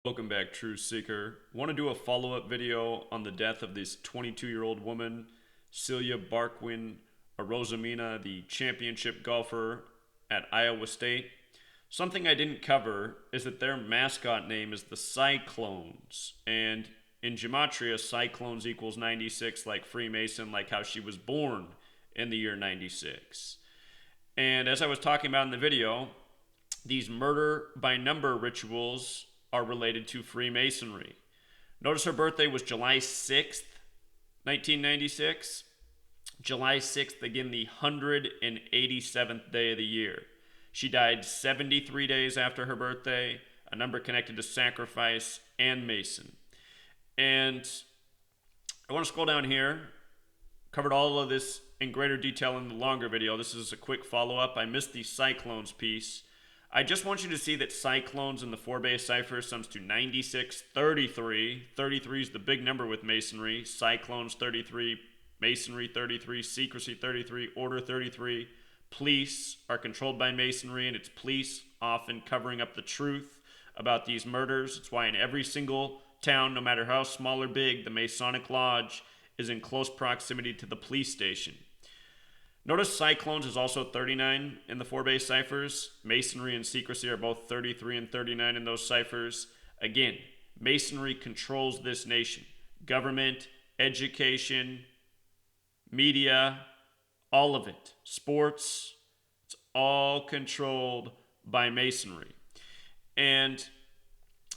Welcome back, Truth Seeker. Want to do a follow-up video on the death of this 22-year-old woman, Celia Barquin Arozamena, the championship golfer at Iowa State. Something I didn't cover is that their mascot name is the Cyclones, and in Gematria, Cyclones equals 96, like Freemason, like how she was born in the year 96. And as I was talking about in the video, these murder by number rituals are related to Freemasonry. Notice her birthday was July 6th, 1996. July 6th, again, the 187th day of the year. She died 73 days after her birthday, a number connected to sacrifice and Mason. And I want to scroll down here. Covered all of this in greater detail in the longer video. This is a quick follow-up. I missed the Cyclones piece. I just want you to see that Cyclones in the 4-base cipher sums to 96, 33. 33 is the big number with Masonry. Cyclones 33, Masonry 33, Secrecy 33, Order 33. Police are controlled by Masonry, and it's police often covering up the truth about these murders. It's why in every single town, no matter how small or big, the Masonic Lodge is in close proximity to the police station. Notice Cyclones is also 39 in the 4-base ciphers. Masonry and Secrecy are both 33 and 39 in those ciphers. Again, Masonry controls this nation. Government, education, media, all of it. Sports, it's all controlled by Masonry. And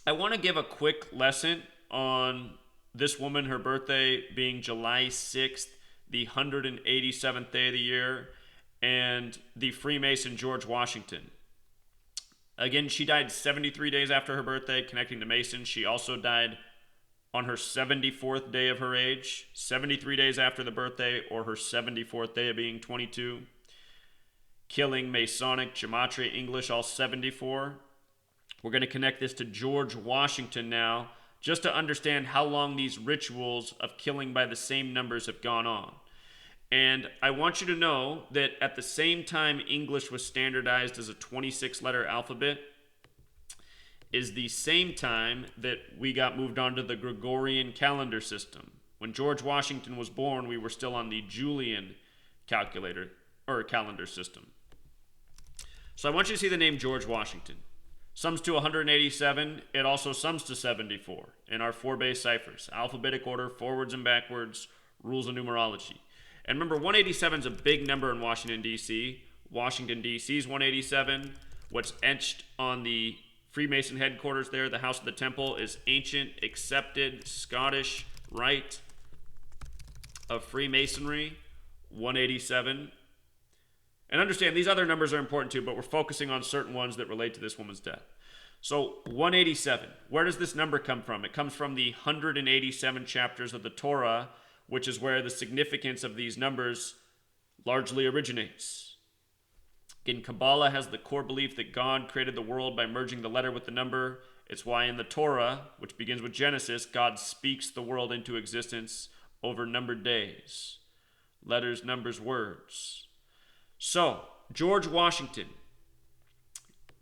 I want to give a quick lesson on this woman, her birthday being July 6th, the 187th day of the year, and the Freemason George Washington. Again, she died 73 days after her birthday, connecting to Mason. She also died on her 74th day of her age, 73 days after the birthday, or her 74th day of being 22. Killing Masonic, Gematria, English, all 74. We're going to connect this to George Washington now, just to understand how long these rituals of killing by the same numbers have gone on. And I want you to know that at the same time English was standardized as a 26-letter alphabet is the same time that we got moved on to the Gregorian calendar system. When George Washington was born, we were still on the Julian calculator or calendar system. So I want you to see the name George Washington. Sums to 187. It also sums to 74 in our 4-base ciphers. Alphabetic order, forwards and backwards, rules of numerology. And remember, 187 is a big number in Washington, D.C. Washington, D.C. is 187. What's etched on the Freemason headquarters there, the House of the Temple, is ancient, accepted, Scottish rite of Freemasonry, 187. And understand, these other numbers are important too, but we're focusing on certain ones that relate to this woman's death. So 187, where does this number come from? It comes from the 187 chapters of the Torah, which is where the significance of these numbers largely originates. Again, Kabbalah has the core belief that God created the world by merging the letter with the number. It's why in the Torah, which begins with Genesis, God speaks the world into existence over numbered days. Letters, numbers, words. So, George Washington.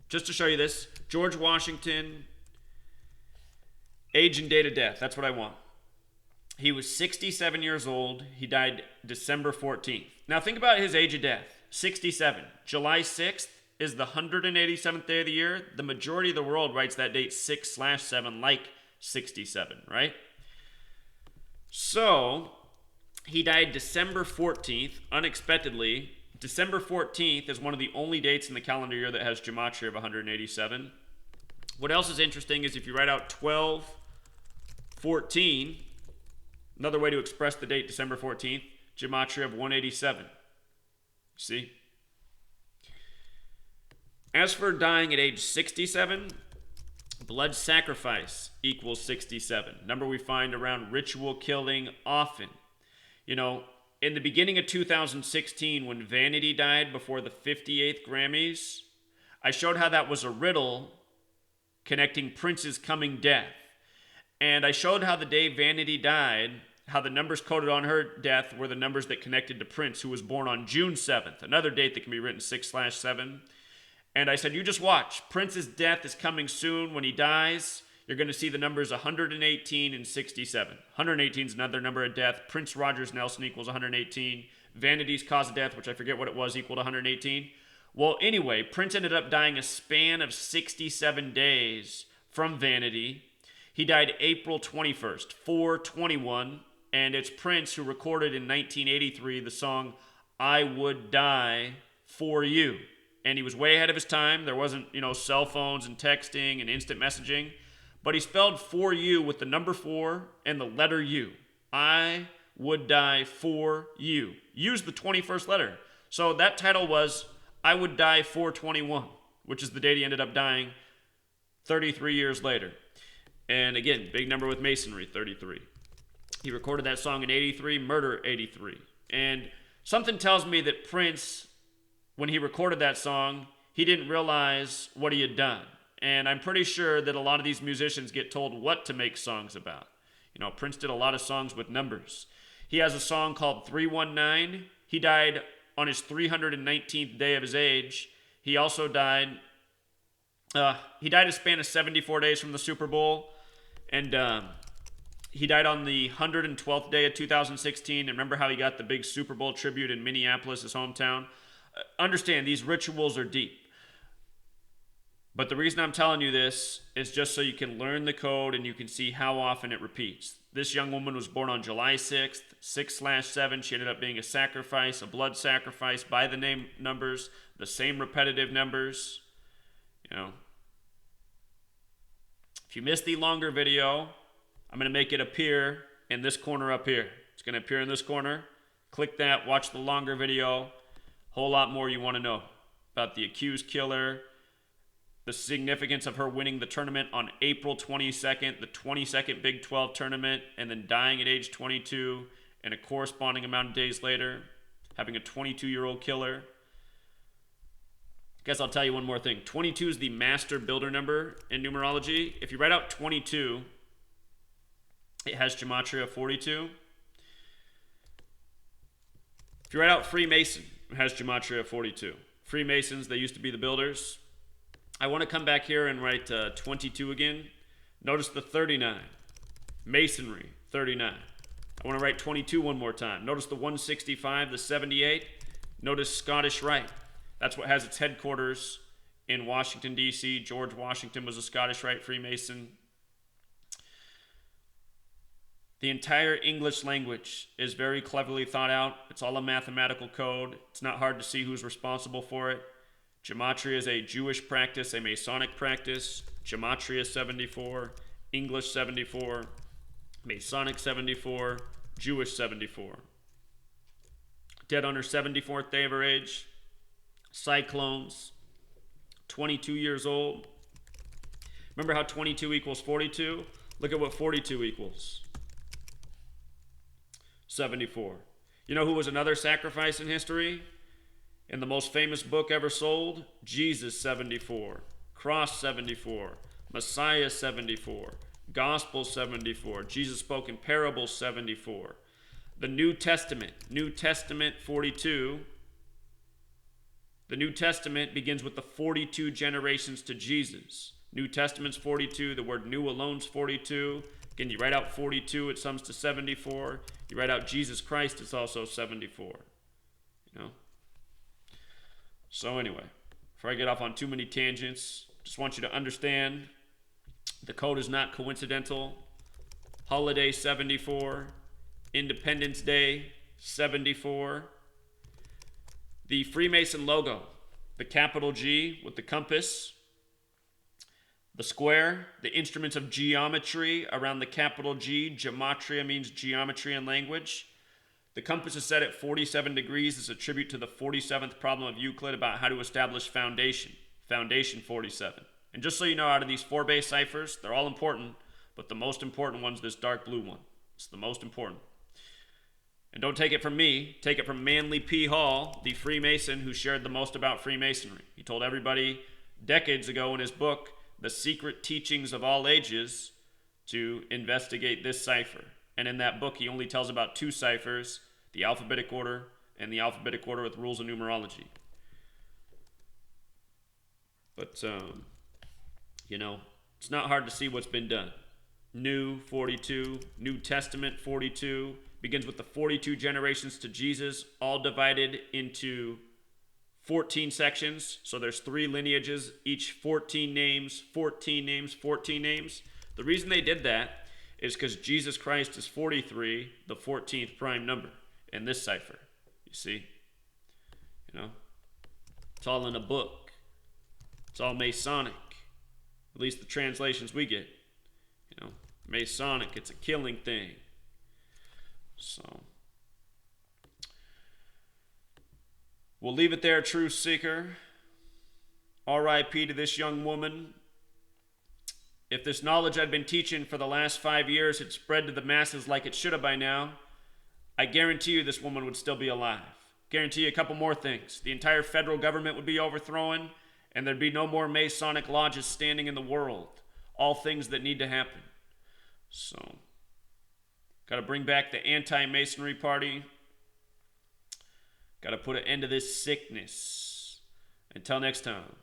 Just to show you this, George Washington, age and date of death. That's what I want. He was 67 years old. He died December 14th. Now think about his age of death. 67. July 6th is the 187th day of the year. The majority of the world writes that date 6/7 like 67, right? So, he died December 14th, unexpectedly. December 14th is one of the only dates in the calendar year that has Gematria of 187. What else is interesting is if you write out 12/14, another way to express the date December 14th, Gematria of 187. See? As for dying at age 67, blood sacrifice equals 67. Number we find around ritual killing often. You know, in the beginning of 2016, when Vanity died before the 58th Grammys, I showed how that was a riddle connecting Prince's coming death. And I showed how the day Vanity died, how the numbers coded on her death were the numbers that connected to Prince, who was born on June 7th, another date that can be written 6/7. And I said, you just watch. Prince's death is coming soon. When he dies, you're going to see the numbers 118 and 67. 118 is another number of death. Prince Rogers Nelson equals 118. Vanity's cause of death, which I forget what it was, equal to 118. Well, anyway, Prince ended up dying a span of 67 days from vanity. He died April 21st, 421, and it's Prince who recorded in 1983 the song I Would Die For You. And he was way ahead of his time. There wasn't, cell phones and texting and instant messaging. But he spelled for you with the number 4 and the letter U. I would die for you. Use the 21st letter. So that title was I Would Die 421, which is the date he ended up dying 33 years later. And again, big number with Masonry, 33. He recorded that song in 83, Murder 83. And something tells me that Prince, when he recorded that song, he didn't realize what he had done. And I'm pretty sure that a lot of these musicians get told what to make songs about. Prince did a lot of songs with numbers. He has a song called 319. He died on his 319th day of his age. He also died, he died a span of 74 days from the Super Bowl. And he died on the 112th day of 2016. And remember how he got the big Super Bowl tribute in Minneapolis, his hometown? Understand, these rituals are deep. But the reason I'm telling you this is just so you can learn the code and you can see how often it repeats. This young woman was born on July 6th, 6/7. She ended up being a sacrifice, a blood sacrifice by the name numbers, the same repetitive numbers. If you missed the longer video, I'm going to make it appear in this corner up here. It's going to appear in this corner. Click that, watch the longer video. Whole lot more you want to know about the accused killer, the significance of her winning the tournament on April 22nd, the 22nd Big 12 tournament, and then dying at age 22, and a corresponding amount of days later, having a 22-year-old killer. Guess I'll tell you one more thing. 22 is the master builder number in numerology. If you write out 22, it has Gematria 42. If you write out Freemason, it has Gematria 42. Freemasons, they used to be the builders. I want to come back here and write 22 again. Notice the 39. Masonry, 39. I want to write 22 one more time. Notice the 165, the 78. Notice Scottish Rite. That's what has its headquarters in Washington, D.C. George Washington was a Scottish Rite Freemason. The entire English language is very cleverly thought out. It's all a mathematical code. It's not hard to see who's responsible for it. Gematria is a Jewish practice, a Masonic practice. Gematria 74, English 74, Masonic 74, Jewish 74. Dead on her 74th day of her age. Cyclones, 22 years old. Remember how 22 equals 42? Look at what 42 equals. 74. You know who was another sacrifice in history? In the most famous book ever sold, Jesus 74, Cross 74, Messiah 74, Gospel 74, Jesus spoke in parables 74. The New Testament 42. The New Testament begins with the 42 generations to Jesus. New Testament's 42, the word new alone's 42. Again, you write out 42, it sums to 74. You write out Jesus Christ, it's also 74. So anyway, before I get off on too many tangents, just want you to understand the code is not coincidental. Holiday 74, Independence Day 74. The Freemason logo, the capital G with the compass, the square, the instruments of geometry around the capital G. Gematria means geometry in language. The compass is set at 47 degrees as a tribute to the 47th problem of Euclid about how to establish foundation. Foundation 47. And just so you know, out of these 4 base ciphers, they're all important, but the most important one's this dark blue one. It's the most important. And don't take it from me, take it from Manly P. Hall, the Freemason who shared the most about Freemasonry. He told everybody decades ago in his book, The Secret Teachings of All Ages, to investigate this cipher. And in that book, he only tells about 2 ciphers, the alphabetic order and the alphabetic order with rules of numerology. But, It's not hard to see what's been done. New 42, New Testament 42, begins with the 42 generations to Jesus, all divided into 14 sections. So there's 3 lineages, each 14 names, 14 names, 14 names. The reason they did that is because Jesus Christ is 43, the 14th prime number in this cipher. You see? It's all in a book. It's all Masonic. At least the translations we get. Masonic, it's a killing thing. So, we'll leave it there, Truth Seeker. R.I.P. to this young woman. If this knowledge I'd been teaching for the last 5 years had spread to the masses like it should have by now, I guarantee you this woman would still be alive. Guarantee you a couple more things. The entire federal government would be overthrown, and there'd be no more Masonic lodges standing in the world. All things that need to happen. So, got to bring back the anti-Masonry party. Got to put an end to this sickness. Until next time.